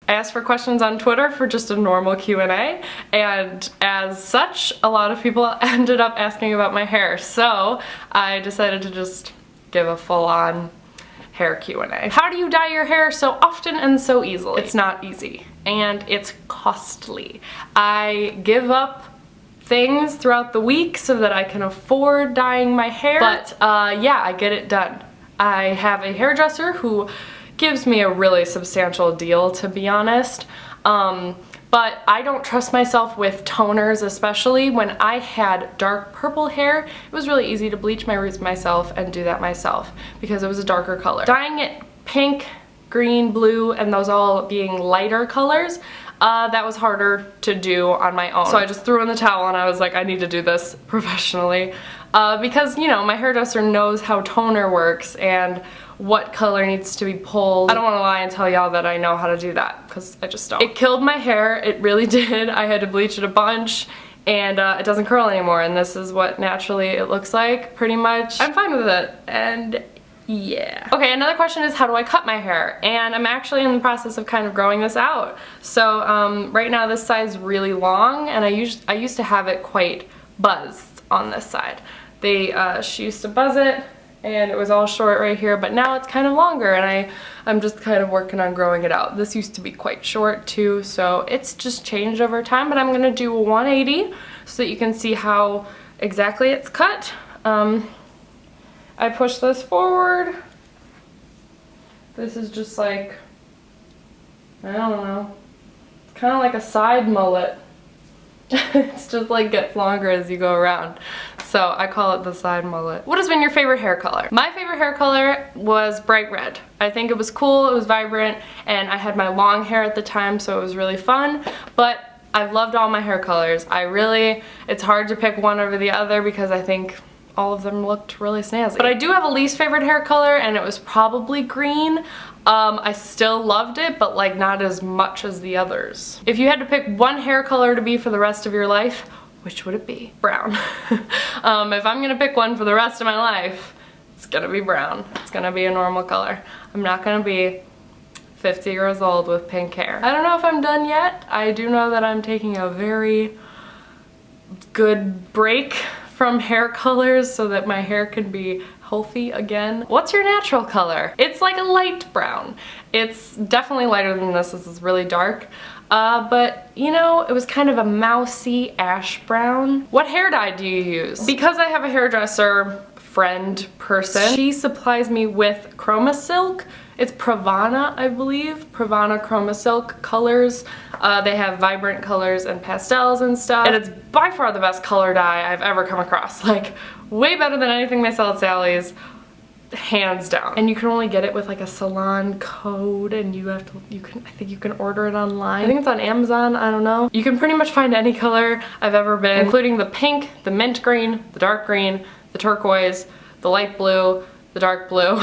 I asked for questions on Twitter for just a normal Q&A, and as such, a lot of people ended up asking about my hair, so I decided to just give a full-on hair Q&A. How do you dye your hair so often and so easily? It's not easy, and it's costly. I give up things throughout the week so that I can afford dyeing my hair, but yeah, I get it done. I have a hairdresser who gives me a really substantial deal, to be honest, but I don't trust myself with toners, especially when I had dark purple hair. It was really easy to bleach my roots myself and do that myself because it was a darker color. Dyeing it pink, green, blue, and those all being lighter colors, that was harder to do on my own. So I just threw in the towel and I was like, I need to do this professionally because, you know, my hairdresser knows how toner works and what color needs to be pulled. I don't want to lie and tell y'all that I know how to do that because I just don't. It killed my hair, it really did. I had to bleach it a bunch and it doesn't curl anymore, and this is what naturally it looks like, pretty much. I'm fine with it, and yeah. Okay, another question is, how do I cut my hair? And I'm actually in the process of kind of growing this out. So right now this side's really long, and I used to have it quite buzzed on this side. She used to buzz it, and it was all short right here, but now it's kind of longer, and I'm just kind of working on growing it out. This used to be quite short too, so it's just changed over time, but I'm gonna do a 180 so that you can see how exactly it's cut. I push this forward. This is just like, I don't know, it's kind of like a side mullet. It's just like gets longer as you go around. So I call it the side mullet. What has been your favorite hair color? My favorite hair color was bright red. I think it was cool, it was vibrant, and I had my long hair at the time, so it was really fun. But I've loved all my hair colors. It's hard to pick one over the other because I think all of them looked really snazzy. But I do have a least favorite hair color, and it was probably green. I still loved it, but like not as much as the others. If you had to pick one hair color to be for the rest of your life, which would it be? Brown. If I'm gonna pick one for the rest of my life, it's gonna be brown. It's gonna be a normal color. I'm not gonna be 50 years old with pink hair. I don't know if I'm done yet. I do know that I'm taking a very good break from hair colors so that my hair can be healthy again. What's your natural color? It's like a light brown. It's definitely lighter than this. This is really dark. But you know, it was kind of a mousy ash brown. What hair dye do you use? Because I have a hairdresser friend person, she supplies me with Chroma Silk. It's Pravana, I believe. Pravana Chroma Silk colors. They have vibrant colors and pastels and stuff. And it's by far the best color dye I've ever come across. Like, way better than anything they sell at Sally's. Hands down. And you can only get it with like a salon code, and I think you can order it online. I think it's on Amazon, I don't know. You can pretty much find any color I've ever been, including the pink, the mint green, the dark green, the turquoise, the light blue, the dark blue,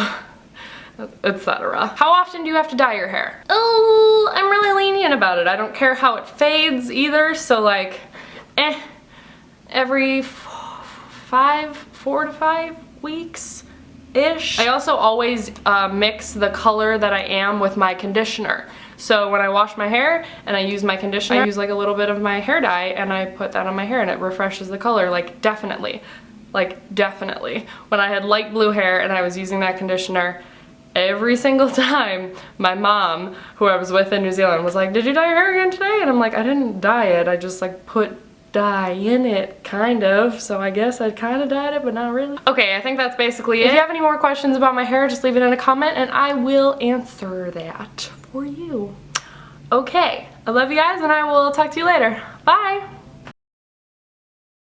etc. How often do you have to dye your hair? Oh, I'm really lenient about it. I don't care how it fades either, so like, every 4 to 5 weeks. Ish. I also always mix the color that I am with my conditioner. So when I wash my hair and I use my conditioner, I use like a little bit of my hair dye and I put that on my hair and it refreshes the color, like definitely. Like definitely. When I had light blue hair and I was using that conditioner, every single time my mom, who I was with in New Zealand, was like, "Did you dye your hair again today?" And I'm like, "I didn't dye it, I just like put dye in it, kind of, so I guess I kind of dyed it, but not really." Okay, I think that's basically it. If you have any more questions about my hair, just leave it in a comment and I will answer that for you. Okay, I love you guys and I will talk to you later. Bye!